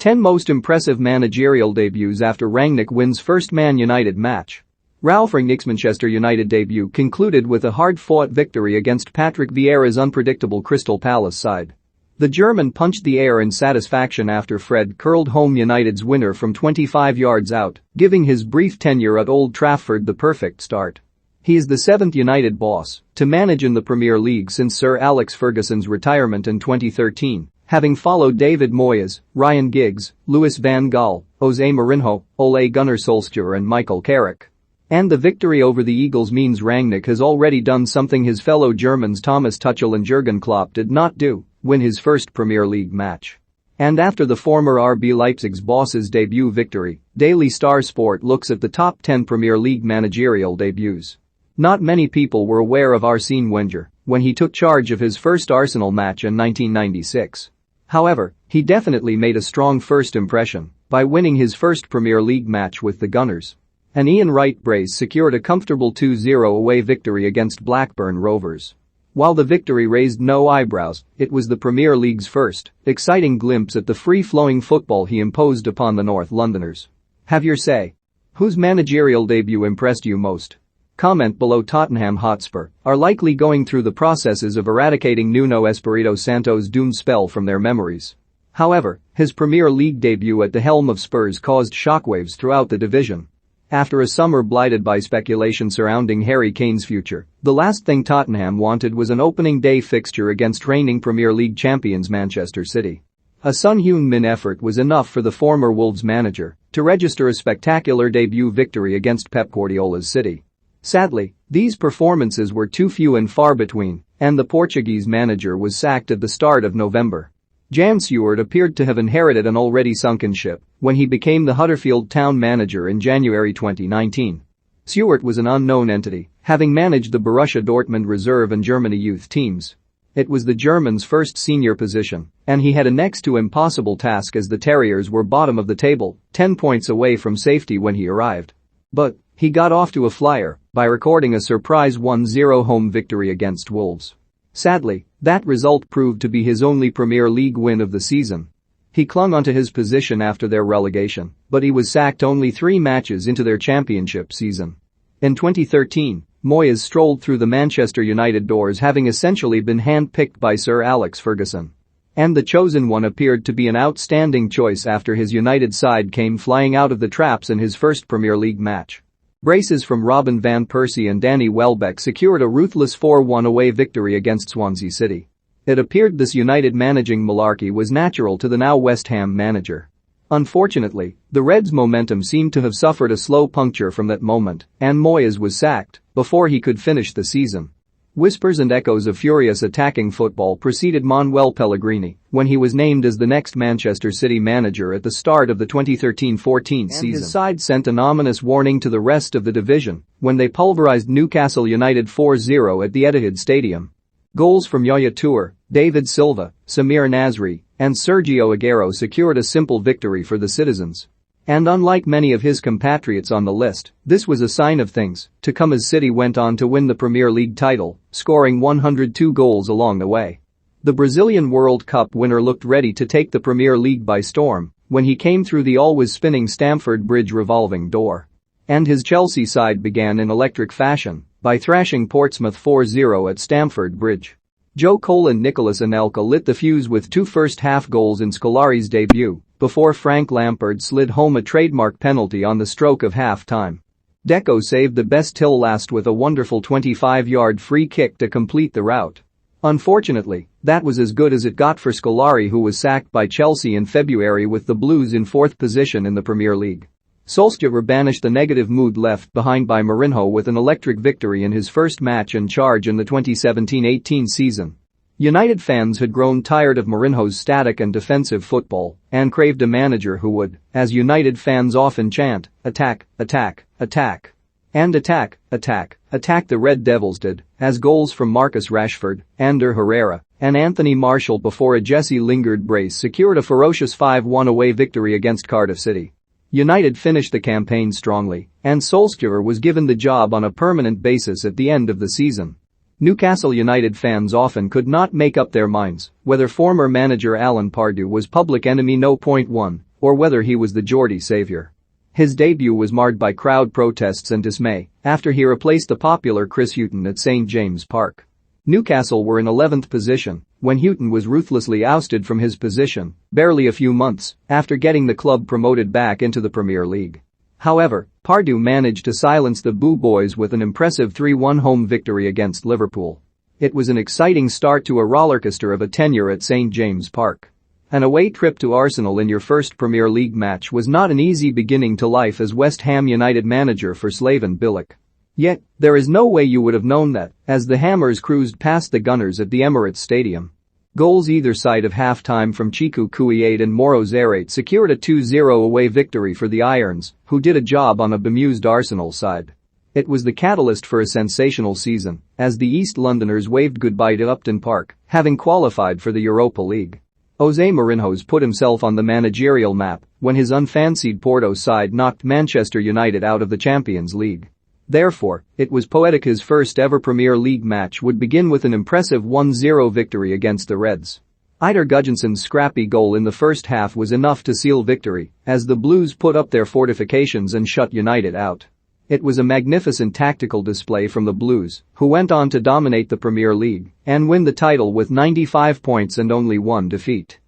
10 most impressive managerial debuts after Rangnick wins first Man United match. Ralph Rangnick's Manchester United debut concluded with a hard-fought victory against Patrick Vieira's unpredictable Crystal Palace side. The German punched the air in satisfaction after Fred curled home United's winner from 25 yards out, giving his brief tenure at Old Trafford the perfect start. He is the seventh United boss to manage in the Premier League since Sir Alex Ferguson's retirement in 2013. Having followed David Moyes, Ryan Giggs, Louis van Gaal, Jose Mourinho, Ole Gunnar Solskjaer and Michael Carrick. And the victory over the Eagles means Rangnick has already done something his fellow Germans Thomas Tuchel and Jurgen Klopp did not do: win his first Premier League match. And after the former RB Leipzig's boss's debut victory, Daily Star Sport looks at the top 10 Premier League managerial debuts. Not many people were aware of Arsene Wenger when he took charge of his first Arsenal match in 1996. However, he definitely made a strong first impression by winning his first Premier League match with the Gunners. An Ian Wright brace secured a comfortable 2-0 away victory against Blackburn Rovers. While the victory raised no eyebrows, it was the Premier League's first exciting glimpse at the free-flowing football he imposed upon the North Londoners. Have your say. Whose managerial debut impressed you most? Comment below. Tottenham Hotspur are likely going through the processes of eradicating Nuno Espirito Santo's doomed spell from their memories. However, his Premier League debut at the helm of Spurs caused shockwaves throughout the division. After a summer blighted by speculation surrounding Harry Kane's future, the last thing Tottenham wanted was an opening day fixture against reigning Premier League champions Manchester City. A Son Heung-min effort was enough for the former Wolves manager to register a spectacular debut victory against Pep Guardiola's City. Sadly, these performances were too few and far between, and the Portuguese manager was sacked at the start of November. Jan Stewart appeared to have inherited an already sunken ship when he became the Huddersfield Town manager in January 2019. Stewart was an unknown entity, having managed the Borussia Dortmund reserve and Germany youth teams. It was the German's first senior position, and he had a next to impossible task as the Terriers were bottom of the table, 10 points away from safety when he arrived. But he got off to a flyer by recording a surprise 1-0 home victory against Wolves. Sadly, that result proved to be his only Premier League win of the season. He clung onto his position after their relegation, but he was sacked only 3 matches into their championship season. In 2013, Moyes strolled through the Manchester United doors having essentially been hand-picked by Sir Alex Ferguson. And the chosen one appeared to be an outstanding choice after his United side came flying out of the traps in his first Premier League match. Braces from Robin van Persie and Danny Welbeck secured a ruthless 4-1 away victory against Swansea City. It appeared this United managing malarkey was natural to the now West Ham manager. Unfortunately, the Reds' momentum seemed to have suffered a slow puncture from that moment, and Moyes was sacked before he could finish the season. Whispers and echoes of furious attacking football preceded Manuel Pellegrini when he was named as the next Manchester City manager at the start of the 2013-14 season. His side sent an ominous warning to the rest of the division when they pulverized Newcastle United 4-0 at the Etihad Stadium. Goals from Yaya Toure, David Silva, Samir Nasri, and Sergio Aguero secured a simple victory for the citizens. And unlike many of his compatriots on the list, this was a sign of things to come as City went on to win the Premier League title, scoring 102 goals along the way. The Brazilian World Cup winner looked ready to take the Premier League by storm when he came through the always spinning Stamford Bridge revolving door. And his Chelsea side began in electric fashion by thrashing Portsmouth 4-0 at Stamford Bridge. Joe Cole and Nicolas Anelka lit the fuse with 2 first-half goals in Scolari's debut before Frank Lampard slid home a trademark penalty on the stroke of half-time. Deco saved the best till last with a wonderful 25-yard free kick to complete the rout. Unfortunately, that was as good as it got for Scolari, who was sacked by Chelsea in February with the Blues in 4th position in the Premier League. Solskjaer banished the negative mood left behind by Mourinho with an electric victory in his first match in charge in the 2017-18 season. United fans had grown tired of Mourinho's static and defensive football and craved a manager who would, as United fans often chant, attack, attack, attack. And attack, attack, attack the Red Devils did, as goals from Marcus Rashford, Ander Herrera, and Anthony Martial before a Jesse Lingard brace secured a ferocious 5-1 away victory against Cardiff City. United finished the campaign strongly, and Solskjaer was given the job on a permanent basis at the end of the season. Newcastle United fans often could not make up their minds whether former manager Alan Pardew was public enemy no. 1 or whether he was the Geordie savior. His debut was marred by crowd protests and dismay after he replaced the popular Chris Hughton at St James Park. Newcastle were in 11th position when Hughton was ruthlessly ousted from his position barely a few months after getting the club promoted back into the Premier League. However, Pardew managed to silence the Boo Boys with an impressive 3-1 home victory against Liverpool. It was an exciting start to a rollercoaster of a tenure at St James Park. An away trip to Arsenal in your first Premier League match was not an easy beginning to life as West Ham United manager for Slaven Bilic. Yet, there is no way you would have known that as the Hammers cruised past the Gunners at the Emirates Stadium. Goals either side of half-time from Chiku Kouyaté and Moro Zerate secured a 2-0 away victory for the Irons, who did a job on a bemused Arsenal side. It was the catalyst for a sensational season, as the East Londoners waved goodbye to Upton Park, having qualified for the Europa League. Jose Mourinho's put himself on the managerial map when his unfancied Porto side knocked Manchester United out of the Champions League. Therefore, it was Poetica's first ever Premier League match would begin with an impressive 1-0 victory against the Reds. Eidur Gudjonsson's scrappy goal in the first half was enough to seal victory as the Blues put up their fortifications and shut United out. It was a magnificent tactical display from the Blues, who went on to dominate the Premier League and win the title with 95 points and only one defeat.